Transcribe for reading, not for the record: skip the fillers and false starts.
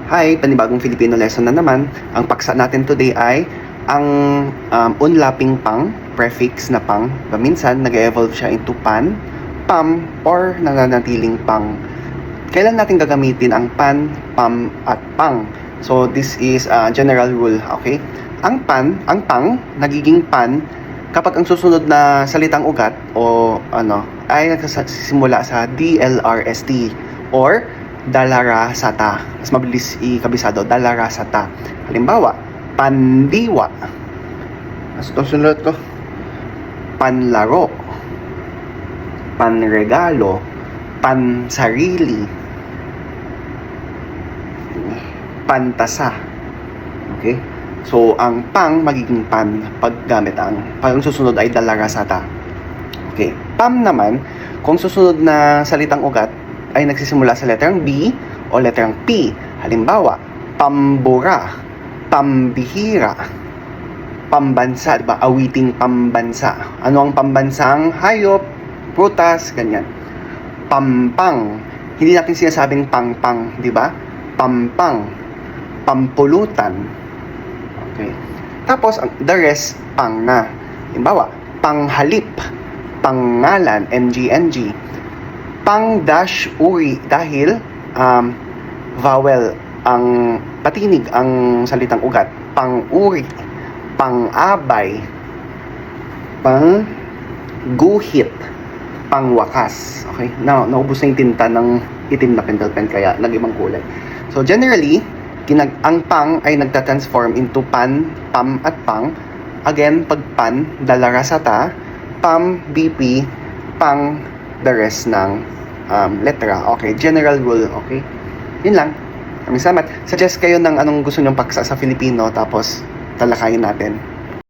Hi, panibagong Filipino lesson na naman. Ang paksa natin today ay ang unlapping pang, prefix na pang. Minsan, nag-evolve siya into pan, pam, or nananatiling pang. Kailan natin gagamitin ang pan, pam, at pang? So, this is a general rule, okay? Ang pang, nagiging pan kapag ang susunod na salitang ugat o ay nagsisimula sa DLRST or dalarasata. Mas mabilis ikabisado, dalarasata. Halimbawa, pandiwa. Mas susunod ko. Panlaro. Panregalo. Pansarili. Pantasa. Okay? So, ang pang magiging pan pag ang susunod ay dalarasata. Okay. Pam naman, kung susunod na salitang ugat ay nagsisimula sa letrang B o letrang P. Halimbawa, pambura, pambihira, pambansa, diba? Awiting pambansa. Ano ang pambansang hayop, prutas, ganyan. Pampang. Hindi natin sinasabing pangpang, di ba? Pampang. Pampulutan. Okay. Tapos, the rest, pang na. Halimbawa, panghalip, pangalan, NG. Pang-uri dahil vowel ang patinig ang salitang ugat. Pang-uri, pang-abay, pang-guhit, pang-wakas. Okay? Now, naubos na yung tinta ng itim na pentel pen kaya nag-ibang kulay. So, generally, ang pang ay nagta-transform into pan, pam, at pang. Again, pag pan, dalarasata, pam, BP, pang, the rest ng letra. Okay, general rule. Okay, yun lang. Maraming salamat. Suggest kayo ng anong gusto nyong paksa sa Filipino tapos talakayin natin.